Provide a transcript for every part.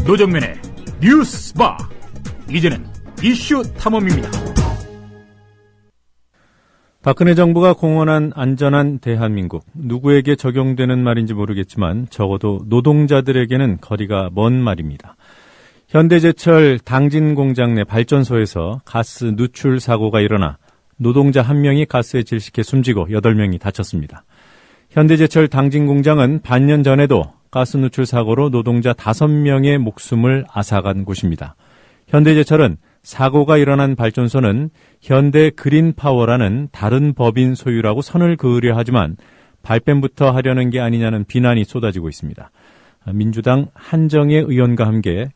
노정면의 뉴스바. 이제는 이슈 탐험입니다. 박근혜 정부가 공언한 안전한 대한민국. 누구에게 적용되는 말인지 모르겠지만 적어도 노동자들에게는 거리가 먼 말입니다. 현대제철 당진공장 내 발전소에서 가스 누출 사고가 일어나 노동자 1명이 가스에 질식해 숨지고 8명이 다쳤습니다. 현대제철 당진공장은 반년 전에도 가스 누출 사고로 노동자 5명의 목숨을 앗아간 곳입니다. 현대제철은 사고가 일어난 발전소는 현대 그린파워라는 다른 법인 소유라고 선을 그으려 하지만 발뺌부터 하려는 게 아니냐는 비난이 쏟아지고 있습니다. 민주당 한정혜 의원과 함께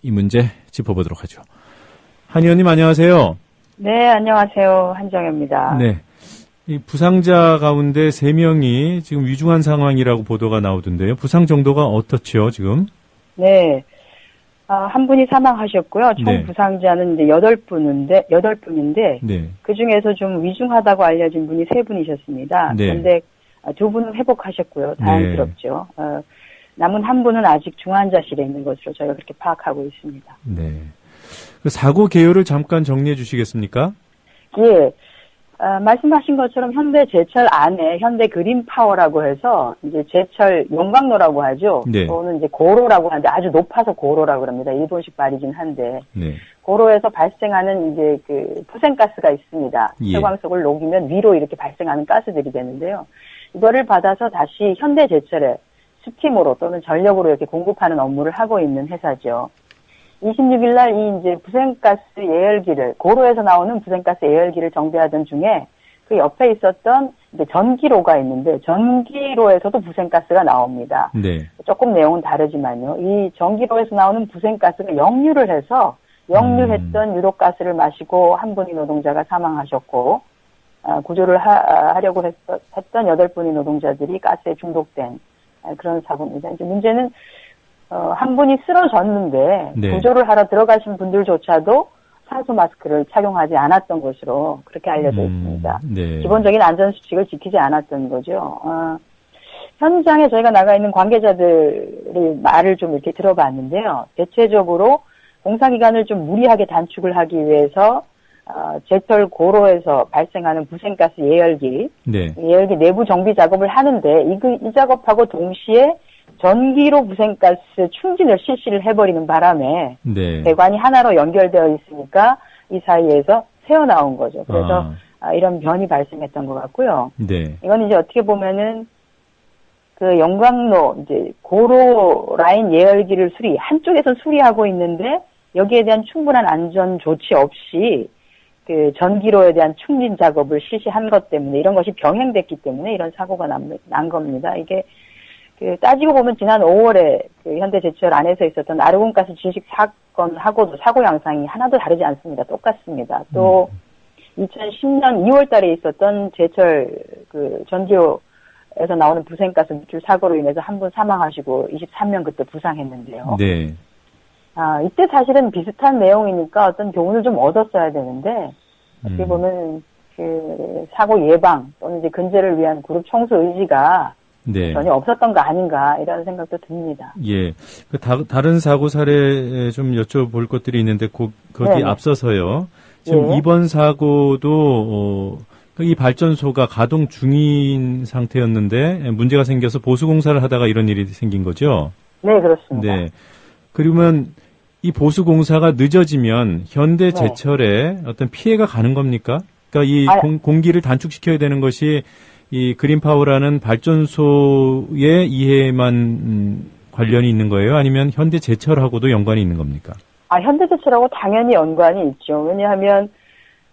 이 문제 짚어보도록 하죠. 한 의원님 안녕하세요. 네, 안녕하세요. 한정혜입니다. 네, 이 부상자 가운데 3명이 지금 위중한 상황이라고 보도가 나오던데요. 부상 정도가 어떻죠, 지금? 네. 한 분이 사망하셨고요. 총 네. 부상자는 이제 8분인데, 네. 그 중에서 좀 위중하다고 알려진 분이 3분이셨습니다. 네. 그런데 2분은 회복하셨고요. 다행스럽죠. 남은 1분은 아직 중환자실에 있는 것으로 저희가 그렇게 파악하고 있습니다. 네. 그 사고 개요를 잠깐 정리해 주시겠습니까? 예. 말씀하신 것처럼 현대제철 안에 현대그린파워라고 해서 이제 제철 용광로라고 하죠. 네. 또는 이제 고로라고 하는데 아주 높아서 고로라고 합니다. 일본식 말이긴 한데. 네. 고로에서 발생하는 이제 그 부생가스가 있습니다. 예. 혈광석을 녹이면 위로 이렇게 발생하는 가스들이 되는데요. 이거를 받아서 다시 현대제철에 스팀으로 또는 전력으로 이렇게 공급하는 업무를 하고 있는 회사죠. 26일 날 이 이제 부생가스 예열기를, 고로에서 나오는 부생가스 예열기를 정비하던 중에 그 옆에 있었던 이제 전기로가 있는데 전기로에서도 부생가스가 나옵니다. 네. 조금 내용은 다르지만요. 이 전기로에서 나오는 부생가스가 역류를 해서 역류했던 유독가스를 마시고 한 분이 노동자가 사망하셨고, 구조를 하려고 했던 8분의 노동자들이 가스에 중독된 그런 사고입니다. 이제 문제는 한 분이 쓰러졌는데 네. 구조를 하러 들어가신 분들조차도 산소 마스크를 착용하지 않았던 것으로 그렇게 알려져 있습니다. 네. 기본적인 안전수칙을 지키지 않았던 거죠. 현장에 저희가 나가 있는 관계자들의 말을 좀 이렇게 들어봤는데요. 대체적으로 공사기간을 좀 무리하게 단축을 하기 위해서 제철 고로에서 발생하는 부생가스 예열기, 네. 예열기 내부 정비 작업을 하는데 이 작업하고 동시에 전기로 부생가스 충진을 실시를 해버리는 바람에 네. 배관이 하나로 연결되어 있으니까 이 사이에서 새어나온 거죠. 그래서 이런 변이 발생했던 것 같고요. 네. 이건 이제 어떻게 보면은 그 영광로 이제 고로 라인 예열기를 한쪽에서 수리하고 있는데 여기에 대한 충분한 안전 조치 없이 그 전기로에 대한 충진 작업을 실시한 것 때문에 이런 것이 병행됐기 때문에 이런 사고가 난 겁니다. 이게 그 따지고 보면 지난 5월에 그 현대제철 안에서 있었던 아르곤가스 질식 사건하고도 사고 양상이 하나도 다르지 않습니다. 똑같습니다. 또 2010년 2월 달에 있었던 제철 그 전기로에서 나오는 부생가스 누출 사고로 인해서 한 분 사망하시고 23명 그때 부상했는데요. 네. 이때 사실은 비슷한 내용이니까 어떤 교훈을 좀 얻었어야 되는데 어떻게 보면 그 사고 예방 또는 이제 근절을 위한 그룹 청소 의지가 네. 전혀 없었던 거 아닌가 이런 생각도 듭니다. 예. 다른 사고 사례 좀 여쭤볼 것들이 있는데 거기 네네. 앞서서요. 지금 예. 이번 사고도 이 발전소가 가동 중인 상태였는데 문제가 생겨서 보수 공사를 하다가 이런 일이 생긴 거죠. 네, 그렇습니다. 네. 그러면 이 보수 공사가 늦어지면 현대제철에 어떤 피해가 가는 겁니까? 그러니까 이 공기를 단축시켜야 되는 것이 이 그린파워라는 발전소의 이해만 관련이 있는 거예요? 아니면 현대제철하고도 연관이 있는 겁니까? 현대제철하고 당연히 연관이 있죠. 왜냐하면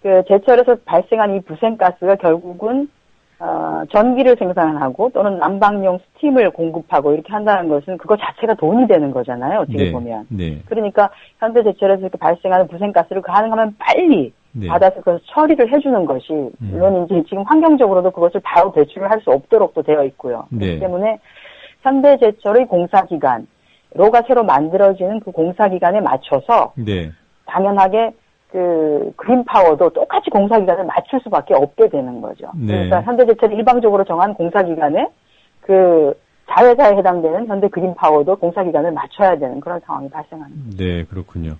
그 제철에서 발생한 이 부생가스가 결국은 전기를 생산하고 또는 난방용 스팀을 공급하고 이렇게 한다는 것은 그거 자체가 돈이 되는 거잖아요. 어떻게 보면. 네. 그러니까 현대제철에서 이렇게 발생하는 부생가스를 가능하면 빨리 네. 받아서 그것을 처리를 해주는 것이 물론 이제 지금 환경적으로도 그것을 바로 배출을 할 수 없도록도 되어 있고요. 네. 그렇기 때문에 현대제철의 공사기간, 로가 새로 만들어지는 그 공사기간에 맞춰서 네. 당연하게 그 그린파워도 똑같이 공사기간을 맞출 수밖에 없게 되는 거죠. 네. 그러니까 현대제철이 일방적으로 정한 공사기간에 그 자회사에 해당되는 현대 그린파워도 공사 기간을 맞춰야 되는 그런 상황이 발생합니다. 네, 그렇군요.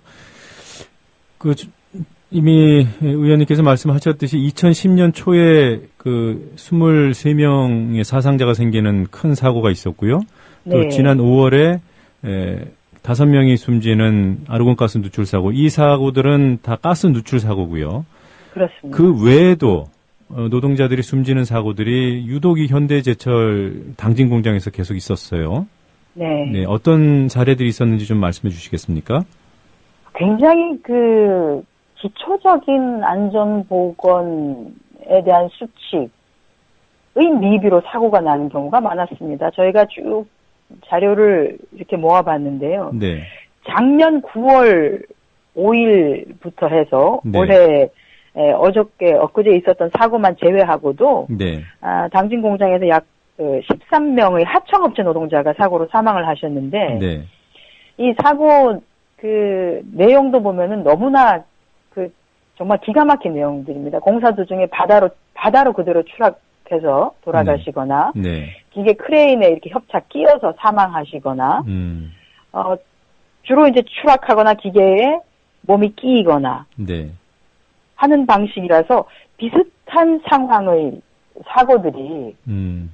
이미 의원님께서 말씀하셨듯이 2010년 초에 23명의 사상자가 생기는 큰 사고가 있었고요. 또 네. 지난 5월에 5명이 숨지는 아르곤가스 누출 사고, 이 사고들은 다 가스 누출 사고고요. 그렇습니다. 그 외에도 노동자들이 숨지는 사고들이 유독 이 현대제철 당진 공장에서 계속 있었어요. 네. 네, 어떤 사례들이 있었는지 좀 말씀해 주시겠습니까? 굉장히 기초적인 안전보건에 대한 수칙의 미비로 사고가 나는 경우가 많았습니다. 저희가 쭉 자료를 이렇게 모아봤는데요. 네. 작년 9월 5일부터 해서 네. 올해 엊그제 있었던 사고만 제외하고도 네. 당진 공장에서 약 13명의 하청업체 노동자가 사고로 사망을 하셨는데 네. 이 사고 내용도 보면은 너무나 정말 기가 막힌 내용들입니다. 공사 도중에 바다로 그대로 추락해서 돌아가시거나 네. 기계 크레인에 이렇게 협착 끼어서 사망하시거나 주로 이제 추락하거나 기계에 몸이 끼이거나 네. 하는 방식이라서 비슷한 상황의 사고들이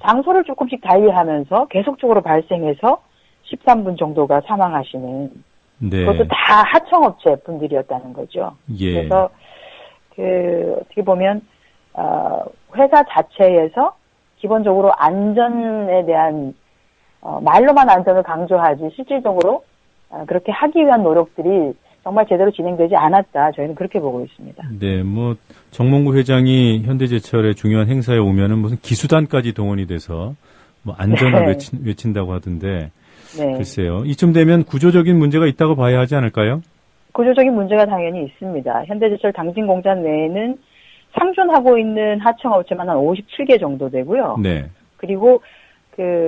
장소를 조금씩 달리하면서 계속적으로 발생해서 13분 정도가 사망하시는 네. 그것도 다 하청업체 분들이었다는 거죠. 예. 그래서 어떻게 보면 회사 자체에서 기본적으로 안전에 대한 말로만 안전을 강조하지 실질적으로 그렇게 하기 위한 노력들이 정말 제대로 진행되지 않았다. 저희는 그렇게 보고 있습니다. 네, 정몽구 회장이 현대제철의 중요한 행사에 오면은 무슨 기수단까지 동원이 돼서 안전을 네. 외친다고 하던데, 네. 글쎄요. 이쯤 되면 구조적인 문제가 있다고 봐야 하지 않을까요? 구조적인 문제가 당연히 있습니다. 현대제철 당진 공장 내에는 상존하고 있는 하청업체만 한 57개 정도 되고요. 네. 그리고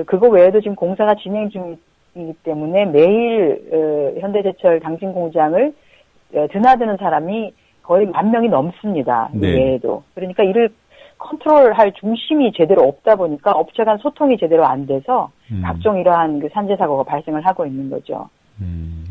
그거 외에도 지금 공사가 진행 중이기 때문에 매일 현대제철 당진 공장을 드나드는 사람이 거의 10,000명이 넘습니다. 이 네. 외에도. 그러니까 이를 컨트롤할 중심이 제대로 없다 보니까 업체 간 소통이 제대로 안 돼서 각종 이러한 산재 사고가 발생을 하고 있는 거죠.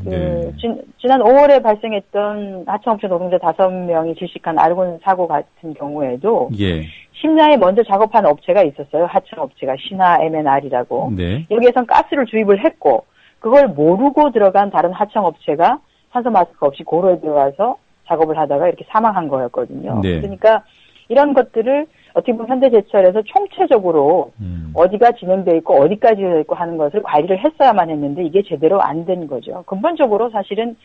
네. 지난 5월에 발생했던 하청업체 노동자 5명이 질식한 아르곤 사고 같은 경우에도 예. 심야에 먼저 작업한 업체가 있었어요. 하청업체가 신화 M&R이라고. 네. 여기에선 가스를 주입을 했고 그걸 모르고 들어간 다른 하청업체가 산소 마스크 없이 고로에 들어가서 작업을 하다가 이렇게 사망한 거였거든요. 네. 그러니까 이런 것들을 어떻게 보면 현대제철에서 총체적으로 어디가 진행되어 있고 어디까지 되어 있고 하는 것을 관리를 했어야만 했는데 이게 제대로 안 된 거죠. 근본적으로 사실은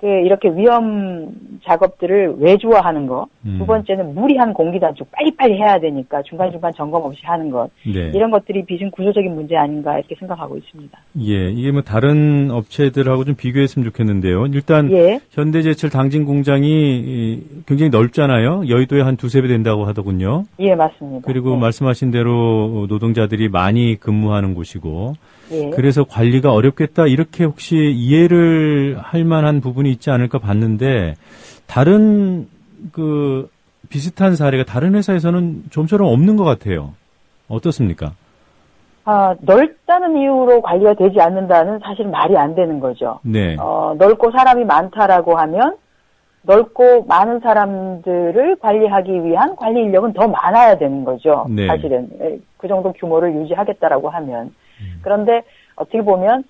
이렇게 위험 작업들을 외주화하는 것. 두 번째는 무리한 공기 단축 빨리빨리 해야 되니까 중간중간 점검 없이 하는 것. 네. 이런 것들이 비중 구조적인 문제 아닌가 이렇게 생각하고 있습니다. 예, 이게 다른 업체들하고 좀 비교했으면 좋겠는데요. 일단 예. 현대제철 당진 공장이 굉장히 넓잖아요. 여의도에 한 2-3배 된다고 하더군요. 예, 맞습니다. 그리고 네. 말씀하신 대로 노동자들이 많이 근무하는 곳이고, 예. 그래서 관리가 어렵겠다 이렇게 혹시 이해를 할 만한 부분이 있지 않을까 봤는데, 다른 비슷한 사례가 다른 회사에서는 좀처럼 없는 것 같아요. 어떻습니까? 넓다는 이유로 관리가 되지 않는다는 사실 말이 안 되는 거죠. 네. 넓고 사람이 많다라고 하면 넓고 많은 사람들을 관리하기 위한 관리 인력은 더 많아야 되는 거죠. 네. 사실은 그 정도 규모를 유지하겠다라고 하면. 그런데 어떻게 보면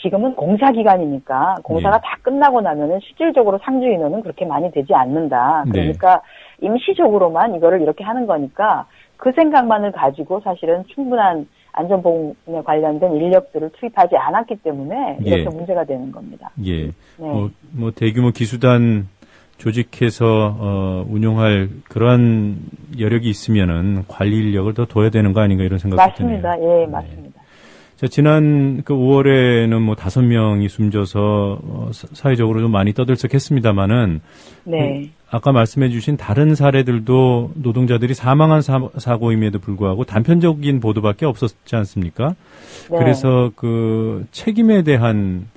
지금은 공사 기간이니까 공사가 네. 다 끝나고 나면은 실질적으로 상주 인원은 그렇게 많이 되지 않는다. 그러니까 임시적으로만 이거를 이렇게 하는 거니까 그 생각만을 가지고 사실은 충분한 안전보건에 관련된 인력들을 투입하지 않았기 때문에 이렇게 예. 문제가 되는 겁니다. 예. 네. 대규모 기수단 조직해서 운영할 그러한 여력이 있으면은 관리 인력을 더 둬야 되는 거 아닌가 이런 생각이 맞습니다. 드네요. 예, 맞습니다. 자, 지난 5월에는 5명이 숨져서 사회적으로 좀 많이 떠들썩했습니다마는 네. 아까 말씀해 주신 다른 사례들도 노동자들이 사망한 사고임에도 불구하고 단편적인 보도밖에 없었지 않습니까? 네. 그래서 책임에 대한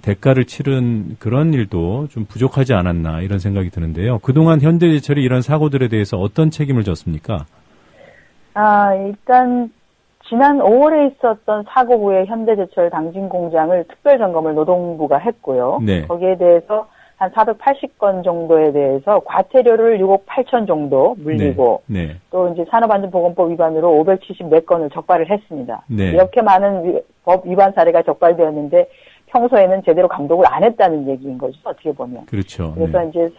대가를 치른 그런 일도 좀 부족하지 않았나 이런 생각이 드는데요. 그동안 현대제철이 이런 사고들에 대해서 어떤 책임을 졌습니까? 일단 지난 5월에 있었던 사고 후에 현대제철 당진 공장을 특별 점검을 노동부가 했고요. 네. 거기에 대해서 한 480건 정도에 대해서 과태료를 6억 8천 정도 물리고 네. 또 이제 산업안전보건법 위반으로 574건을 적발을 했습니다. 네. 이렇게 많은 법 위반 사례가 적발되었는데 평소에는 제대로 감독을 안 했다는 얘기인 거죠. 어떻게 보면. 그렇죠. 그래서 네. 이제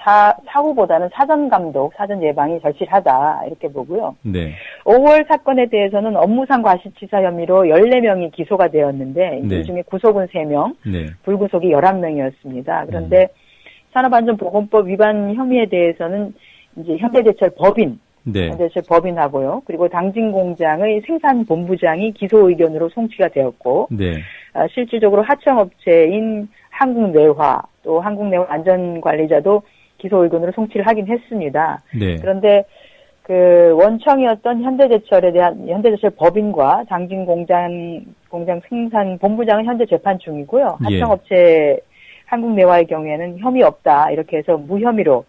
사후보다는 사전 감독, 사전 예방이 절실하다 이렇게 보고요. 네. 5월 사건에 대해서는 업무상 과실치사 혐의로 14명이 기소가 되었는데 네. 이 중에 구속은 3명, 네. 불구속이 11명이었습니다. 그런데 산업안전보건법 위반 혐의에 대해서는 이제 현대제철 법인, 네. 현대제철 법인하고요. 그리고 당진 공장의 생산본부장이 기소 의견으로 송치가 되었고, 네. 실질적으로 하청업체인 한국내화 또 한국내화 안전관리자도 기소 의견으로 송치를 하긴 했습니다. 네. 그런데 그 원청이었던 현대제철 법인과 당진 공장 생산본부장은 현재 재판 중이고요. 예. 하청업체 한국내화의 경우에는 혐의 없다 이렇게 해서 무혐의로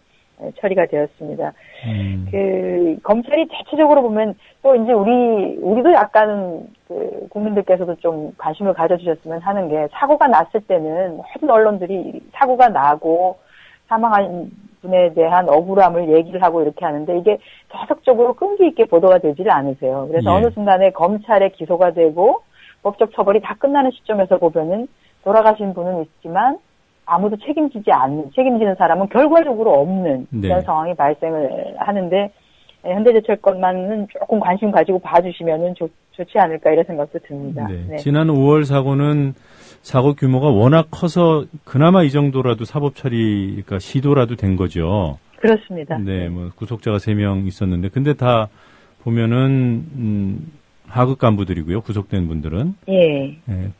처리가 되었습니다. 그 검찰이 대체적으로 보면 또 이제 우리도 약간 그 국민들께서도 좀 관심을 가져주셨으면 하는 게 사고가 났을 때는 모든 언론들이 사고가 나고 사망한 분에 대한 억울함을 얘기를 하고 이렇게 하는데 이게 계속적으로 끈기 있게 보도가 되지를 않으세요. 그래서 예. 어느 순간에 검찰에 기소가 되고 법적 처벌이 다 끝나는 시점에서 보면은 돌아가신 분은 있지만 아무도 책임지는 사람은 결과적으로 없는 네. 그런 상황이 발생을 하는데 현대제철 것만은 조금 관심 가지고 봐주시면은 좋지 않을까 이런 생각도 듭니다. 네. 네. 지난 5월 사고는 사고 규모가 워낙 커서 그나마 이 정도라도 사법 처리가 시도라도 된 거죠. 그렇습니다. 네, 뭐 구속자가 3명 있었는데 근데 다 보면은 하급 간부들이고요. 구속된 분들은. 예. 네.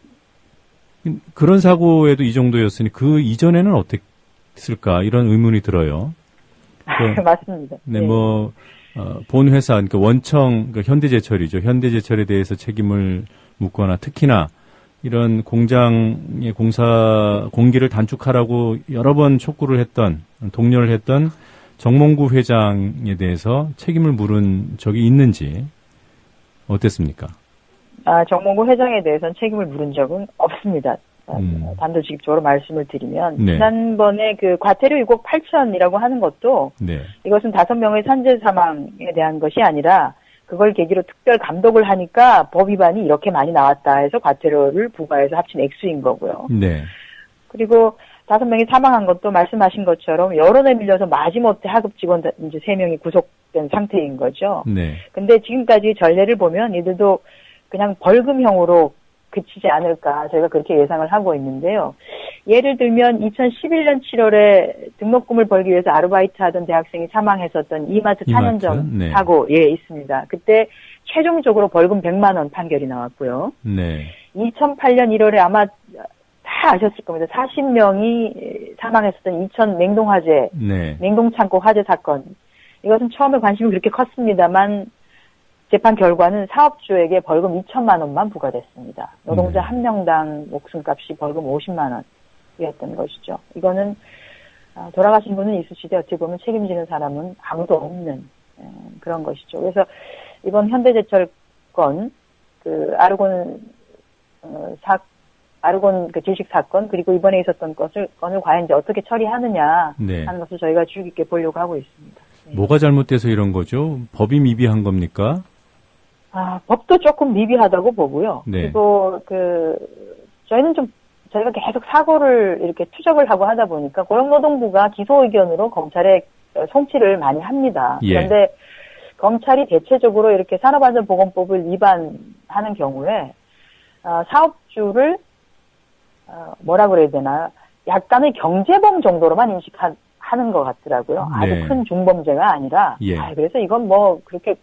그런 사고에도 이 정도였으니 그 이전에는 어땠을까 이런 의문이 들어요. 맞습니다. 네, 뭐 본 회사, 그러니까 원청, 그러니까 현대제철이죠. 현대제철에 대해서 책임을 묻거나 특히나 이런 공장의 공기를 단축하라고 여러 번 촉구를 했던, 독려를 했던 정몽구 회장에 대해서 책임을 물은 적이 있는지 어땠습니까? 정몽구 회장에 대해서는 책임을 물은 적은 없습니다. 단도직입적으로 말씀을 드리면 네. 지난번에 그 과태료 6억 8천이라고 하는 것도 네. 이것은 5명의 산재 사망에 대한 것이 아니라 그걸 계기로 특별 감독을 하니까 법 위반이 이렇게 많이 나왔다 해서 과태료를 부과해서 합친 액수인 거고요. 네. 그리고 5명이 사망한 것도 말씀하신 것처럼 여론에 밀려서 마지못해 하급 직원 이제 3명이 구속된 상태인 거죠. 네. 근데 지금까지 전례를 보면 이들도 그냥 벌금형으로 그치지 않을까 저희가 그렇게 예상을 하고 있는데요. 예를 들면 2011년 7월에 등록금을 벌기 위해서 아르바이트 하던 대학생이 사망했었던 이마트 탄원점 네. 사고 있습니다. 그때 최종적으로 벌금 100만 원 판결이 나왔고요. 네. 2008년 1월에 아마 다 아셨을 겁니다. 40명이 사망했었던 이천 냉동화재, 네. 냉동창고 화재 사건. 이것은 처음에 관심이 그렇게 컸습니다만 재판 결과는 사업주에게 벌금 2천만 원만 부과됐습니다. 노동자 한 명당 목숨값이 벌금 50만 원이었던 것이죠. 이거는 돌아가신 분은 있으시되 어찌 보면 책임지는 사람은 아무도 없는 그런 것이죠. 그래서 이번 현대제철 건, 그 아르곤 그 질식 사건 그리고 이번에 있었던 건을 과연 이제 어떻게 처리하느냐 네. 하는 것을 저희가 주의 깊게 보려고 하고 있습니다. 네. 뭐가 잘못돼서 이런 거죠? 법이 미비한 겁니까? 법도 조금 미비하다고 보고요. 네. 그리고 저희가 계속 사고를 이렇게 투적을 하고 하다 보니까 고용노동부가 기소 의견으로 검찰에 송치를 많이 합니다. 예. 그런데 검찰이 대체적으로 이렇게 산업안전보건법을 위반하는 경우에 사업주를 뭐라 그래야 되나 약간의 경제범 정도로만 인식하는 것 같더라고요. 아주 네. 큰 중범죄가 아니라. 예. 그래서 이건 뭐 그렇게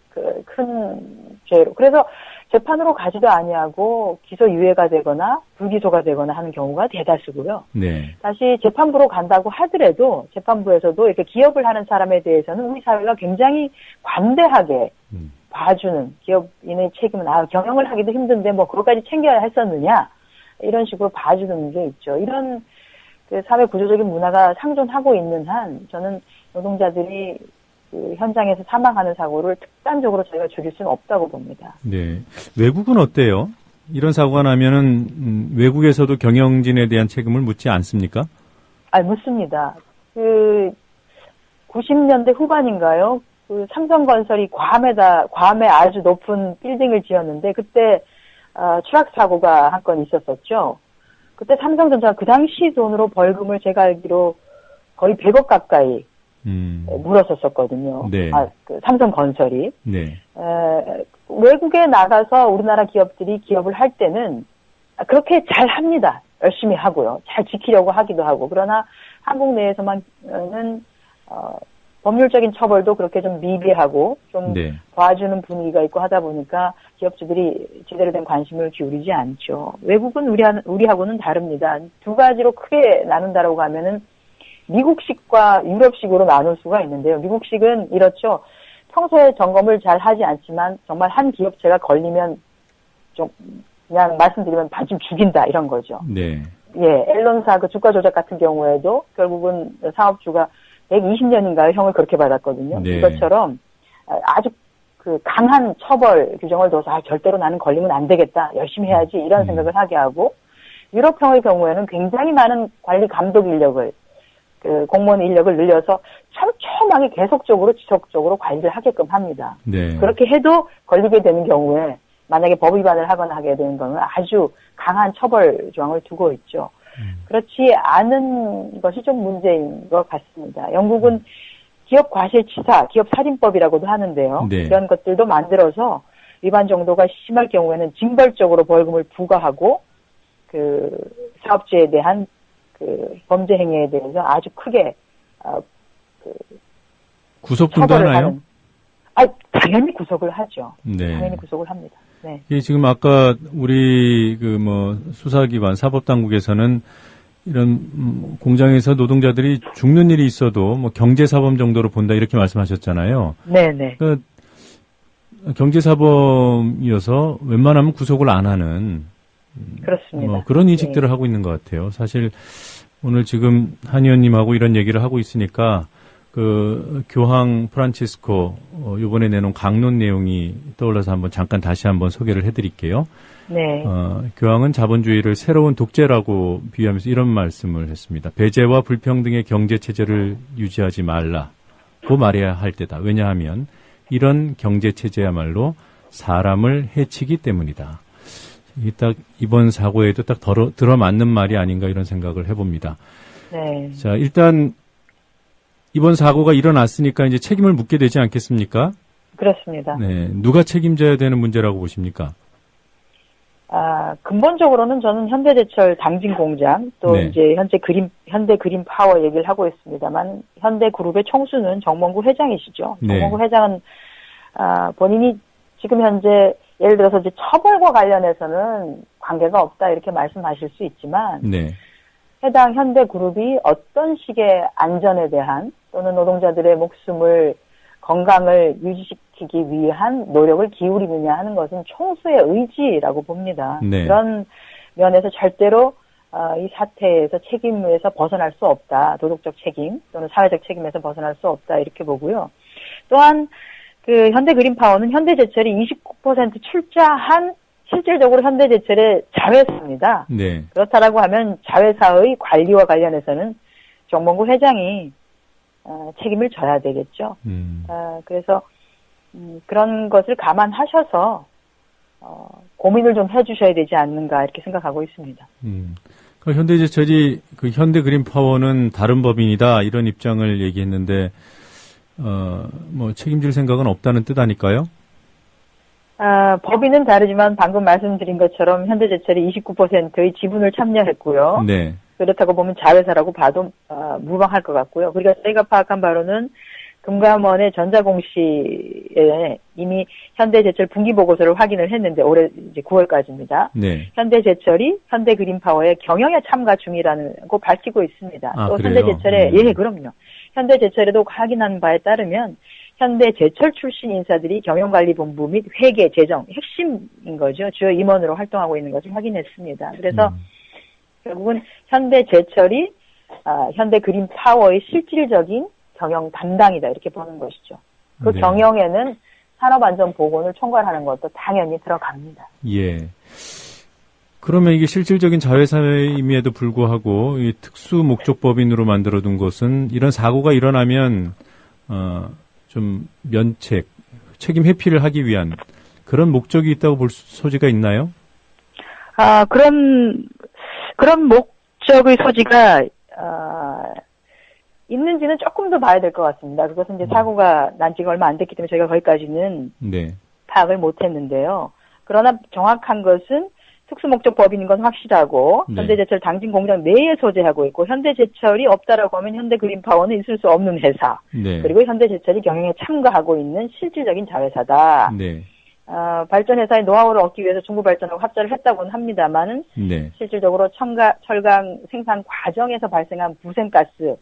큰 죄로. 그래서 재판으로 가지도 아니하고 기소 유예가 되거나 불기소가 되거나 하는 경우가 대다수고요. 네. 다시 재판부로 간다고 하더라도 재판부에서도 이렇게 기업을 하는 사람에 대해서는 우리 사회가 굉장히 관대하게 봐주는 기업인의 책임은 경영을 하기도 힘든데 뭐 그것까지 챙겨야 했었느냐 이런 식으로 봐주는 게 있죠. 이런 그 사회 구조적인 문화가 상존하고 있는 한 저는 노동자들이 그 현장에서 사망하는 사고를 특단적으로 저희가 줄일 수는 없다고 봅니다. 네. 외국은 어때요? 이런 사고가 나면은 외국에서도 경영진에 대한 책임을 묻지 않습니까? 묻습니다. 그 90년대 후반인가요? 그 삼성건설이 괌에 아주 높은 빌딩을 지었는데 그때 추락 사고가 한 건 있었었죠. 그때 삼성전자가 그 당시 돈으로 벌금을 제가 알기로 거의 100억 가까이 물었었거든요. 네. 그 삼성건설이. 네. 외국에 나가서 우리나라 기업들이 기업을 할 때는 그렇게 잘 합니다. 열심히 하고요. 잘 지키려고 하기도 하고. 그러나 한국 내에서만은 법률적인 처벌도 그렇게 좀 미비하고 좀 네. 봐주는 분위기가 있고 하다 보니까 기업주들이 제대로 된 관심을 기울이지 않죠. 외국은 우리하고는 다릅니다. 두 가지로 크게 나눈다라고 하면은 미국식과 유럽식으로 나눌 수가 있는데요. 미국식은 이렇죠. 평소에 점검을 잘 하지 않지만 정말 한 기업체가 걸리면 좀 그냥 말씀드리면 반쯤 죽인다 이런 거죠. 네. 예, 앨런사 그 주가 조작 같은 경우에도 결국은 사업주가 120년인가요? 형을 그렇게 받았거든요. 네. 이것처럼 아주 그 강한 처벌 규정을 둬서 절대로 나는 걸리면 안 되겠다. 열심히 해야지 이런 생각을 하게 하고 유럽형의 경우에는 굉장히 많은 관리 감독 인력을 그 공무원 인력을 늘려서 촘촘하게 계속적으로 지속적으로 관리를 하게끔 합니다. 네. 그렇게 해도 걸리게 되는 경우에 만약에 법 위반을 하거나 하게 되는 경우는 아주 강한 처벌 조항을 두고 있죠. 그렇지 않은 것이 좀 문제인 것 같습니다. 영국은 기업 과실치사, 기업 살인법이라고도 하는데요. 네. 이런 것들도 만들어서 위반 정도가 심할 경우에는 징벌적으로 벌금을 부과하고 그 사업주에 대한 그 범죄 행위에 대해서 아주 크게 구속도 처벌을 하나요? 하는. 당연히 구속을 하죠. 네. 당연히 구속을 합니다. 네. 예, 지금 아까 우리 수사기관 사법당국에서는 이런 공장에서 노동자들이 죽는 일이 있어도 경제사범 정도로 본다 이렇게 말씀하셨잖아요. 네네. 그러니까 경제사범이어서 웬만하면 구속을 안 하는 그렇습니다. 그런 인식들을 하고 있는 것 같아요. 사실 오늘 지금 한 의원님하고 이런 얘기를 하고 있으니까 그 교황 프란치스코 이번에 내놓은 강론 내용이 떠올라서 한번 잠깐 다시 한번 소개를 해드릴게요. 네. 교황은 자본주의를 새로운 독재라고 비유하면서 이런 말씀을 했습니다. 배제와 불평등의 경제 체제를 유지하지 말라고 말해야 할 때다. 왜냐하면 이런 경제 체제야말로 사람을 해치기 때문이다. 이게 딱 이번 사고에도 딱 들어맞는 말이 아닌가 이런 생각을 해봅니다. 네. 자, 일단 이번 사고가 일어났으니까 이제 책임을 묻게 되지 않겠습니까? 그렇습니다. 네, 누가 책임져야 되는 문제라고 보십니까? 근본적으로는 저는 현대제철 당진 공장 또 네. 이제 현대 그린 파워 얘기를 하고 있습니다만 현대그룹의 총수는 정몽구 회장이시죠. 네. 정몽구 회장은 본인이 지금 현재 예를 들어서 이제 처벌과 관련해서는 관계가 없다 이렇게 말씀하실 수 있지만 네. 해당 현대그룹이 어떤 식의 안전에 대한 또는 노동자들의 목숨을 건강을 유지시키기 위한 노력을 기울이느냐 하는 것은 총수의 의지라고 봅니다. 네. 그런 면에서 절대로 이 사태에서 책임에서 벗어날 수 없다. 도덕적 책임 또는 사회적 책임에서 벗어날 수 없다 이렇게 보고요. 또한 그 현대그린파워는 현대제철이 29% 출자한 실질적으로 현대제철의 자회사입니다. 네. 그렇다라고 하면 자회사의 관리와 관련해서는 정몽구 회장이 책임을 져야 되겠죠. 그래서 그런 것을 감안하셔서 고민을 좀 해주셔야 되지 않는가 이렇게 생각하고 있습니다. 그 현대제철이 그 현대그린파워는 다른 법인이다 이런 입장을 얘기했는데 책임질 생각은 없다는 뜻 아닐까요? 법인은 다르지만 방금 말씀드린 것처럼 현대제철이 29%의 지분을 참여했고요. 네. 그렇다고 보면 자회사라고 봐도 무방할 것 같고요. 그리고 저희가 파악한 바로는 금감원의 전자공시에 이미 현대제철 분기보고서를 확인을 했는데 올해 이제 9월까지입니다. 네. 현대제철이 현대그린파워의 경영에 참가 중이라고 밝히고 있습니다. 또 그래요? 현대제철에 그럼요. 현대제철에도 확인한 바에 따르면 현대제철 출신 인사들이 경영관리본부 및 회계, 재정, 핵심인 거죠. 주요 임원으로 활동하고 있는 것을 확인했습니다. 그래서 결국은 현대제철이 현대그린파워의 실질적인 경영 담당이다 이렇게 보는 것이죠. 그 네. 경영에는 산업안전보건을 총괄하는 것도 당연히 들어갑니다. 예. 그러면 이게 실질적인 자회사임에도 불구하고 이 특수 목적법인으로 만들어둔 것은 이런 사고가 일어나면 좀 면책, 책임 회피를 하기 위한 그런 목적이 있다고 볼 소지가 있나요? 그런 목적의 소지가 있는지는 조금 더 봐야 될 것 같습니다. 그것은 이제 사고가 난 지가 얼마 안 됐기 때문에 저희가 거기까지는 네. 파악을 못했는데요. 그러나 정확한 것은 특수목적법인인 건 확실하고 네. 현대제철 당진 공장 내에 소재하고 있고 현대제철이 없다라고 하면 현대그린파워는 있을 수 없는 회사. 네. 그리고 현대제철이 경영에 참가하고 있는 실질적인 자회사다. 네. 발전회사의 노하우를 얻기 위해서 중부발전하고 합작을 했다고는 합니다만은 네. 실질적으로 철강 생산 과정에서 발생한 부생가스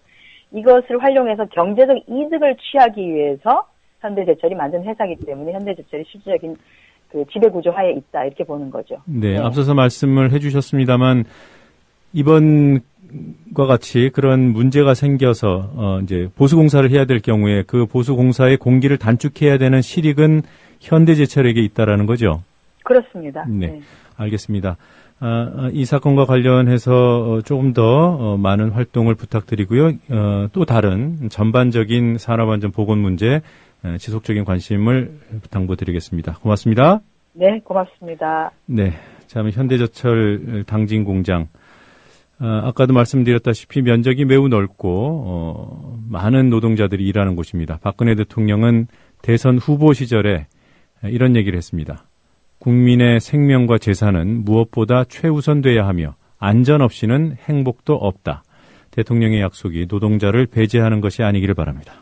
이것을 활용해서 경제적 이득을 취하기 위해서 현대제철이 만든 회사이기 때문에 현대제철이 실질적인 그 지배구조 하에 있다 이렇게 보는 거죠. 네. 앞서서 말씀을 해주셨습니다만 이번과 같이 그런 문제가 생겨서 이제 보수공사를 해야 될 경우에 그 보수공사의 공기를 단축해야 되는 실익은 현대제철에게 있다라는 거죠. 그렇습니다. 네. 알겠습니다. 이 사건과 관련해서 조금 더 많은 활동을 부탁드리고요. 또 다른 전반적인 산업안전 보건 문제 지속적인 관심을 당부드리겠습니다. 고맙습니다. 네, 고맙습니다. 네. 참 현대제철 당진 공장 아까도 말씀드렸다시피 면적이 매우 넓고 많은 노동자들이 일하는 곳입니다. 박근혜 대통령은 대선 후보 시절에 이런 얘기를 했습니다. 국민의 생명과 재산은 무엇보다 최우선돼야 하며 안전 없이는 행복도 없다. 대통령의 약속이 노동자를 배제하는 것이 아니기를 바랍니다.